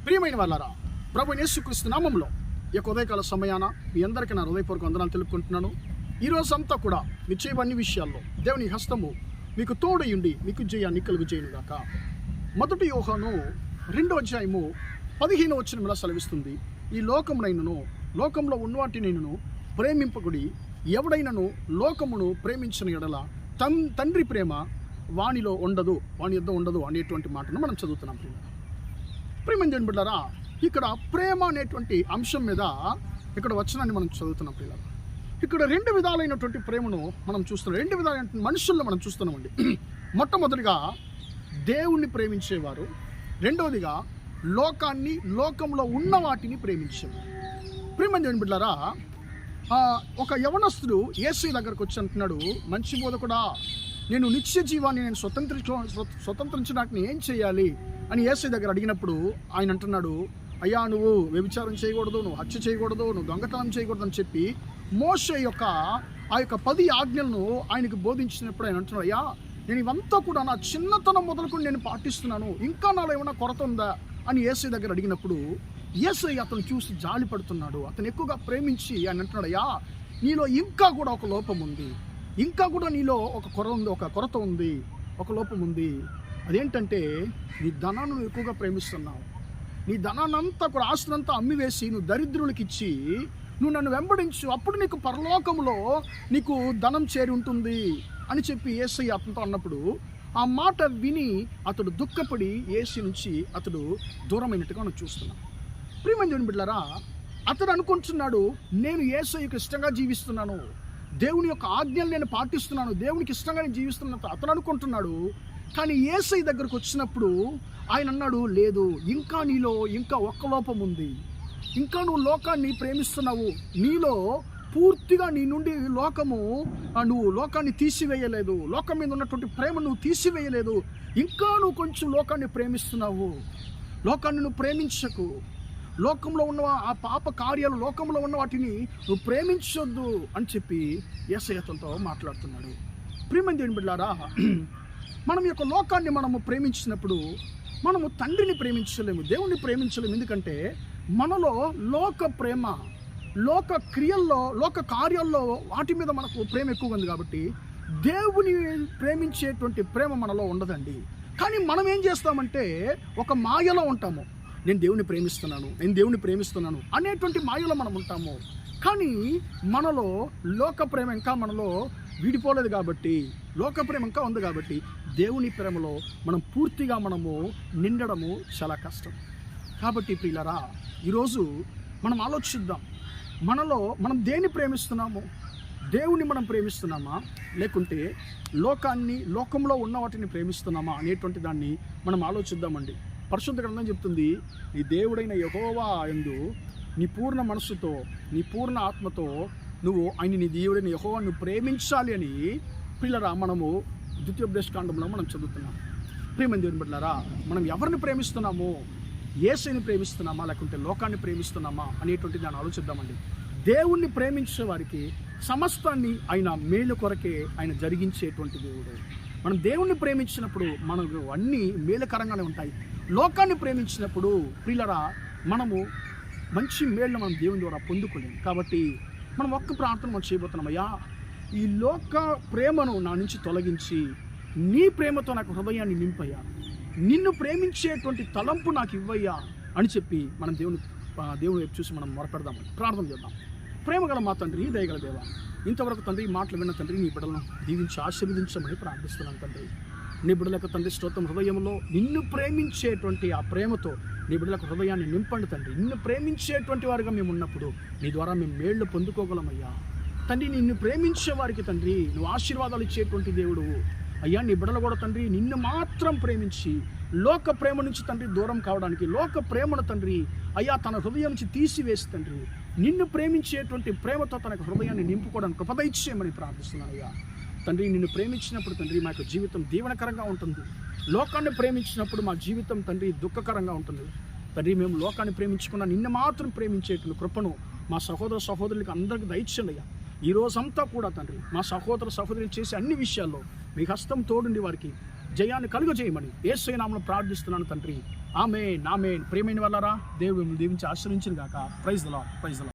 ప్రియమైన వాళ్ళారా, ప్రభు యేసుక్రీస్తు నామములో ఈ ఉదయకాల సమయాన మీ అందరికీ నా హృదయపూర్వక వందనాలు తెలుపుకుంటున్నాను. ఈ రోజంతా కూడా మీరు చేయబడిన విషయాల్లో దేవుని హస్తము మీకు తోడయుండి మీకు జయాన్ని కలుగు చేయనుగాక. మొదటి యోహాను 2వ అధ్యాయము 15వ వచనం సెలవిస్తుంది, ఈ లోకమునైనను లోకంలో ఉన్నవాటినైనను ప్రేమింపకుడి, ఎవడైనను లోకమును ప్రేమించిన ఎడల తండ్రి ప్రేమ వానిలో ఉండదు, వాని యొద్ద ఉండదు అనేటువంటి మాటను మనం చదువుతున్నాం. ప్రియమైన బిడ్డలారా, ఇక్కడ ప్రేమ అనేటువంటి అంశం మీద ఇక్కడ వచనాన్ని మనం చదువుతున్నాం. పిల్లలు, ఇక్కడ 2 విధాలైనటువంటి ప్రేమను మనం చూస్తున్నాం. 2 విధాలైన మనుషుల్లో మనం చూస్తున్నామండి. మొట్టమొదటిగా దేవుణ్ణి ప్రేమించేవారు, రెండవదిగా లోకాన్ని, లోకంలో ఉన్న వాటిని ప్రేమించేవారు. ప్రియమైన బిడ్డలారా, ఒక యవనస్తుడు యేసు దగ్గరకు వచ్చి అంటున్నాడు, మంచి బోధకుడా, నేను నిత్య జీవాన్ని నేను స్వతంత్రించడానికి ఏం చేయాలి అని యేసు దగ్గర అడిగినప్పుడు ఆయన అంటున్నాడు, అయ్యా నువ్వు వ్యభిచారం చేయకూడదు, నువ్వు హత్య చేయకూడదు, నువ్వు దొంగతనం చేయకూడదు అని చెప్పి మోషే యొక్క 10 ఆజ్ఞలను ఆయనకు బోధించినప్పుడు ఆయన అంటున్నాడు, అయ్యా నేను ఇవంతా కూడా నా చిన్నతనం మొదలుకొని నేను పాటిస్తున్నాను, ఇంకా నాలో ఏమైనా కొరత ఉందా అని యేసు దగ్గర అడిగినప్పుడు యేసు అతను చూసి జాలి పడుతున్నాడు. అతను ఎక్కువగా ప్రేమించి ఆయన అంటున్నాడు, అయ్యా నీలో ఇంకా కూడా ఒక లోపం ఉంది, ఇంకా కూడా నీలో ఒక కొరత ఉంది, ఒక లోపం ఉంది. అదేంటంటే నీ ధనాన్ని నువ్వు ఎక్కువగా ప్రేమిస్తున్నావు. నీ ధనాన్ని అంతా కూడా, ఆస్తినంతా అమ్మివేసి నువ్వు దరిద్రులకి ఇచ్చి నువ్వు నన్ను వెంబడించు, అప్పుడు నీకు పరలోకంలో నీకు ధనం చేరి ఉంటుంది అని చెప్పి యేసయ్య అతనితో అన్నప్పుడు ఆ మాట విని అతడు దుఃఖపడి యేసు నుంచి అతడు దూరమైనట్టుగా మనం చూస్తున్నాం. ప్రియమైన బిడ్డలారా, అతడు అనుకుంటున్నాడు, నేను యేసయ్యకు ఇష్టంగా జీవిస్తున్నాను, దేవుని యొక్క ఆజ్ఞలు నేను పాటిస్తున్నాను, దేవునికి ఇష్టంగా నేను జీవిస్తున్నాను అతను అనుకుంటున్నాడు. కానీ యేసయ్య దగ్గరకు వచ్చినప్పుడు ఆయన అన్నాడు, లేదు, ఇంకా నీలో ఇంకా ఒక్క లోపం ఉంది, ఇంకా నువ్వు లోకాన్ని ప్రేమిస్తున్నావు, నీలో పూర్తిగా నీ నుండి నువ్వు లోకాన్ని తీసివేయలేదు, లోకం మీద ఉన్నటువంటి ప్రేమ నువ్వు తీసివేయలేదు, ఇంకా నువ్వు కొంచెం లోకాన్ని ప్రేమిస్తున్నావు, లోకాన్ని నువ్వు ప్రేమించకు, లోకంలో ఉన్న ఆ పాప కార్యాలు, లోకంలో ఉన్న వాటిని నువ్వు ప్రేమించొద్దు అని చెప్పి యేసయ్య అతనితో మాట్లాడుతున్నాడు. ప్రియమైన దేవుని బిడ్డలారా, మనం యొక్క లోకాన్ని మనము ప్రేమించినప్పుడు మనము తండ్రిని ప్రేమించలేము, దేవుణ్ణి ప్రేమించలేము. ఎందుకంటే మనలో లోక ప్రేమ, లోక క్రియల్లో, లోక కార్యాల్లో వాటి మీద మనకు ప్రేమ ఎక్కువగా ఉంది కాబట్టి దేవుని ప్రేమించేటువంటి ప్రేమ మనలో ఉండదండి. కానీ మనం ఏం చేస్తామంటే ఒక మాయలో ఉంటాము, నేను దేవుని ప్రేమిస్తున్నాను అనేటువంటి మాయలో మనం ఉంటాము. కానీ మనలో లోక ప్రేమ ఇంకా మనలో విడిపోలేదు కాబట్టి, లోక ప్రేమ ఇంకా ఉంది కాబట్టి దేవుని ప్రేమలో మనం పూర్తిగా నిండడము చాలా కష్టం. కాబట్టి ప్రియులారా, ఈరోజు మనం ఆలోచిద్దాం, మనం దేన్ని ప్రేమిస్తున్నాము? దేవుని మనం ప్రేమిస్తున్నామా, లేకుంటే లోకాన్ని, లోకంలో ఉన్న వాటిని ప్రేమిస్తున్నామా అనేటువంటి దాన్ని మనం ఆలోచిద్దామండి. పరిశుద్ధ గ్రంథం చెప్తుంది, నీ దేవుడైన యెహోవా యందు నీ పూర్ణ మనస్సుతో, నీ పూర్ణ ఆత్మతో నువ్వు నీ దేవుడైన యెహోవాను ప్రేమించాలి అని పిల్లరా మనము ద్వితీయోపదేశకాండంలో మనం చదువుతున్నాం. ప్రియమైన దేవుని బిడ్డలారా, మనం ఎవరిని ప్రేమిస్తున్నాము? యేసుని ప్రేమిస్తున్నామా, లేకుంటే లోకాన్ని ప్రేమిస్తున్నామా అనేటువంటి దాన్ని ఆలోచిద్దామండి. దేవుణ్ణి ప్రేమించే వారికి సమస్తాన్ని ఆయన మేలు కొరకే ఆయన జరిగించేటువంటి దేవుడు. మనం దేవుణ్ణి ప్రేమించినప్పుడు మనకు అన్నీ మేలుకరంగానే ఉంటాయి. లోకాన్ని ప్రేమించినప్పుడు ప్రియులరా మనము మంచి మేళ్ళు మనం దేవుని ద్వారా పొందుకోలేము. కాబట్టి మనం ఒక్క ప్రార్థన మనం చేయబోతున్నాం, అయ్యా ఈ లోక ప్రేమను నా నుంచి తొలగించి నీ ప్రేమతో నాకు హృదయాన్ని నింపయ్యా, నిన్ను ప్రేమించేటువంటి తలంపు నాకు ఇవ్వయ్యా అని చెప్పి మనం దేవుని వైపు చూసి మనం మొరపెడదామని ప్రార్థన చేద్దాం. ప్రేమగల మా తండ్రి, దయగల దేవ, ఇంతవరకు తండ్రి మాటలు విన్న తండ్రి, నీ బిడ్డలను దీవించి ఆశీర్వదించమని ప్రార్థిస్తున్నాను తండ్రి. నీ బిడ్డలకు తండ్రి స్తోత్రం, హృదయంలో నిన్ను ప్రేమించేటువంటి ఆ ప్రేమతో నీ బిడ్డలకు హృదయాన్ని నింపండి తండ్రి. నిన్ను ప్రేమించేటువంటి వారుగా మేము ఉన్నప్పుడు నీ ద్వారా మేము మేళ్ళు పొందుకోగలమయ్యా తండ్రి. నిన్ను ప్రేమించే వారికి తండ్రి నువ్వు ఆశీర్వాదాలు ఇచ్చేటువంటి దేవుడు అయ్యా. నీ బిడ్డలు కూడా తండ్రి నిన్ను మాత్రం ప్రేమించి లోక ప్రేమ నుంచి తండ్రి దూరం కావడానికి, లోక ప్రేమను తండ్రి అయ్యా తన హృదయం నుంచి తీసివేసి తండ్రి నిన్ను ప్రేమించేటువంటి ప్రేమతో తనకు హృదయాన్ని నింపుకోవడానికి కృప ఇచ్చేయమని ప్రార్థిస్తున్నాను అయ్యా తండ్రి. నిన్ను ప్రేమించినప్పుడు తండ్రి మా యొక్క జీవితం దీవెనకరంగా ఉంటుంది. లోకాన్ని ప్రేమించినప్పుడు మా జీవితం తండ్రి దుఃఖకరంగా ఉంటుంది తండ్రి. మేము లోకాన్ని ప్రేమించుకున్న నిన్ను మాత్రం ప్రేమించేటువంటి కృపను మా సహోదర సహోదరులకు అందరికీ దయచేయండి అయ్యా. ఈ రోజంతా కూడా తండ్రి మా సహోదర సహోదరులు చేసే అన్ని విషయాల్లో మీ హస్తం తోడుండి వారికి జయాన్ని కలుగజేయమని యేసు నామములో ప్రార్థిస్తున్నాను తండ్రి. ఆమేన్ ఆమేన్. ప్రియమైన వాళ్ళారా, దేవుడు మిమ్మల్ని దీవించి ఆశీర్వదించును గాక. Praise the lord.